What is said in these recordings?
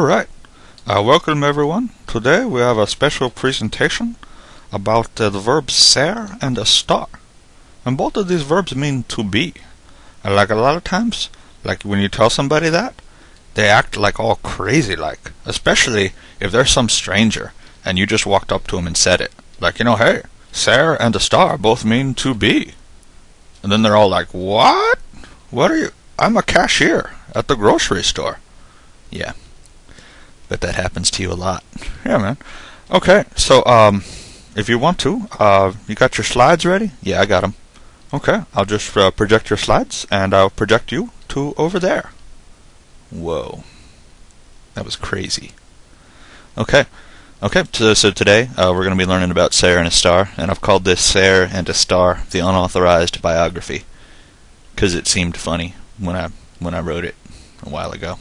Alright, welcome everyone. Today we have a special presentation about the verbs ser and estar. And both of these verbs mean to be. And like a lot of times, like when you tell somebody that, they act like all crazy like. Especially if there's some stranger and you just walked up to them and said it. Like, hey, ser and estar both mean to be. And then they're all like, what? What are you? I'm a cashier at the grocery store. Yeah. Bet that happens to you a lot. Yeah, man. Okay, so if you want to, you got your slides ready? Yeah, I got them. Okay, I'll just project your slides, and I'll project you to over there. Whoa, that was crazy. Okay, so today we're going to be learning about ser and estar, and I've called this ser and estar the unauthorized biography because it seemed funny when I wrote it a while ago.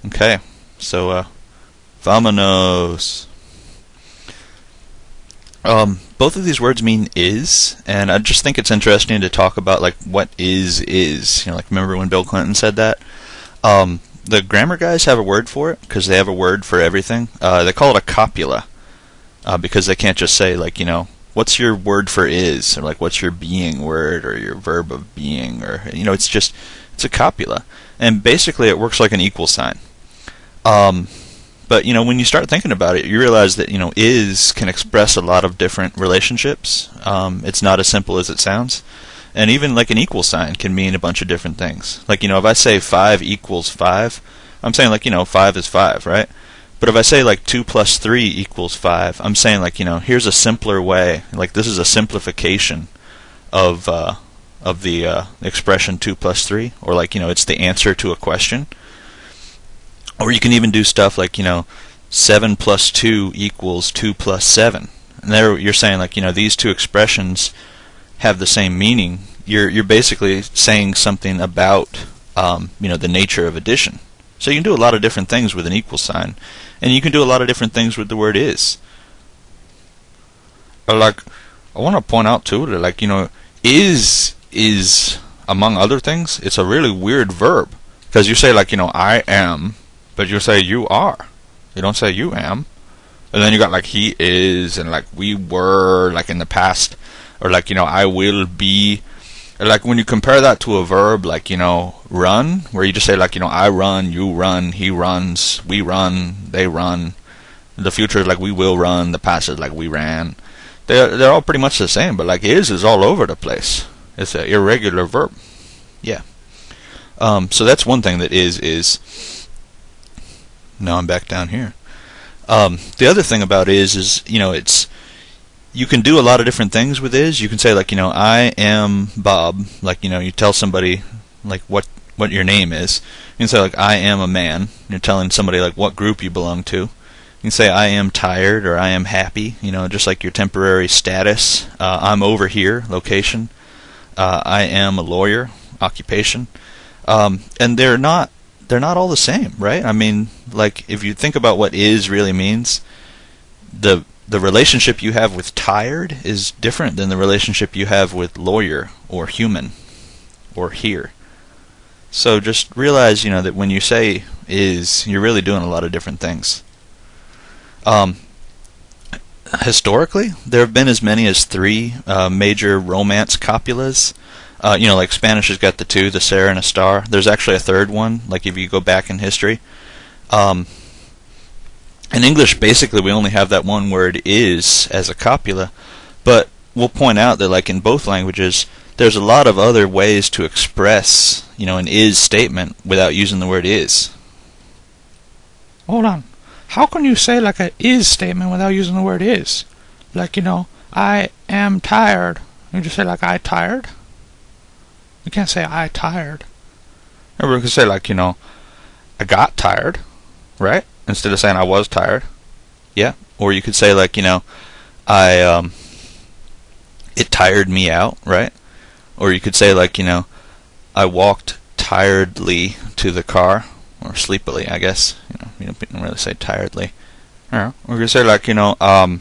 Okay, so Vamonos. Both of these words mean is, and I just think it's interesting to talk about like what is. Like remember when Bill Clinton said that? The grammar guys have a word for it because they have a word for everything. They call it a copula because they can't just say like what's your word for is, or like what's your being word or your verb of being, or it's a copula, and basically it works like an equal sign. But when you start thinking about it, you realize that is can express a lot of different relationships. It's not as simple as it sounds, and even like an equal sign can mean a bunch of different things. Like if I say 5 equals 5, I'm saying like 5 is 5, right? But if I say like 2 plus 3 equals 5, I'm saying like here's a simpler way. Like this is a simplification of the expression 2 plus 3, or like it's the answer to a question. Or you can even do stuff like 7 plus 2 equals 2 plus 7, and there you're saying like these two expressions have the same meaning. You're basically saying something about the nature of addition. So you can do a lot of different things with an equal sign, and you can do a lot of different things with the word is. Like I want to point out too that like is among other things, it's a really weird verb because you say like I am. But you say you are. You don't say you am. And then you got like he is, and like we were, like in the past, or like I will be. And like when you compare that to a verb like run, where you just say like I run, you run, he runs, we run, they run. The future is like we will run. The past is like we ran. They're all pretty much the same, but like is all over the place. It's an irregular verb. Yeah. So that's one thing that is. Now I'm back down here. The other thing about is it's you can do a lot of different things with is. You can say like I am Bob. Like you tell somebody like what your name is. You can say like I am a man. You're telling somebody like what group you belong to. You can say I am tired or I am happy. Just like your temporary status. I'm over here, location. I am a lawyer, occupation. And they're not all the same, right? I mean, like if you think about what is really means, the relationship you have with tired is different than the relationship you have with lawyer or human or here. So just realize, that when you say is, you're really doing a lot of different things. Historically, there have been as many as 3 major romance copulas. Like Spanish has got the 2, the ser and estar. There's actually a 3rd one, like if you go back in history. In English, basically, we only have that one word is as a copula, but we'll point out that like in both languages, there's a lot of other ways to express, an is statement without using the word is. Hold on. How can you say like an is statement without using the word is? Like, I am tired. You just say like I tired? You can't say I tired. Or we could say like, I got tired, right? Instead of saying I was tired. Yeah. Or you could say like, I it tired me out, right? Or you could say like, I walked tiredly to the car, or sleepily, I guess. You don't really say tiredly. Or you could say like, the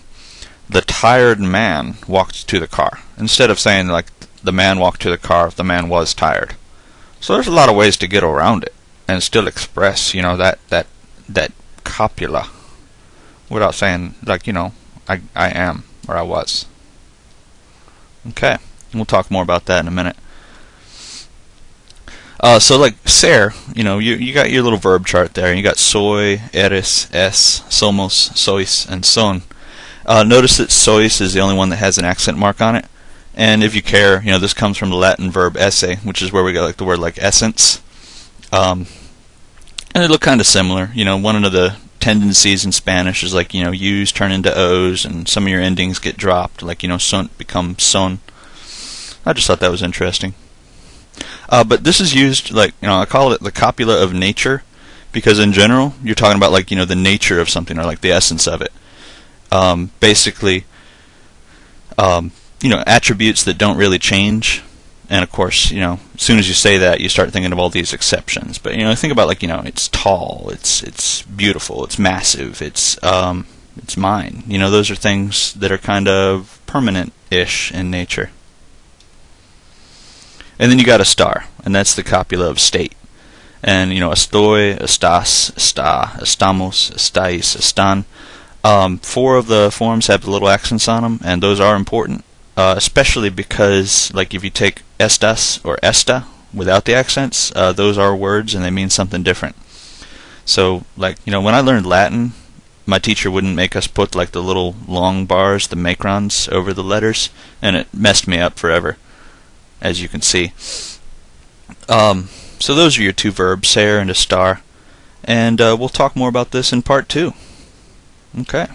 tired man walked to the car. Instead of saying like the man walked to the car, the man was tired. So there's a lot of ways to get around it and still express, that copula without saying, like, I am or I was. Okay, we'll talk more about that in a minute. So like ser, you got your little verb chart there, and you got soy, eres, es, somos, sois, and son. Notice that sois is the only one that has an accent mark on it. And if you care, this comes from the Latin verb esse, which is where we got like the word like essence. And they look kind of similar. One of the tendencies in Spanish is like, U's turn into O's, and some of your endings get dropped, like, son becomes son. I just thought that was interesting. But this is used, like, I call it the copula of nature, because in general, you're talking about, like, the nature of something, or like the essence of it. Basically, attributes that don't really change. And of course, as soon as you say that, you start thinking of all these exceptions. But think about, like, it's tall, it's beautiful, it's massive, it's mine. Those are things that are kind of permanent-ish in nature. And then you got estar, and that's the copula of state. And estoy, estás, está, estamos, estáis, están. 4 of the forms have the little accents on them, and those are important. Especially because, like, if you take estas or esta without the accents, those are words and they mean something different. So, like, when I learned Latin, my teacher wouldn't make us put, like, the little long bars, the macrons, over the letters, and it messed me up forever, as you can see. So those are your 2 verbs, ser and estar, and we'll talk more about this in part 2. Okay.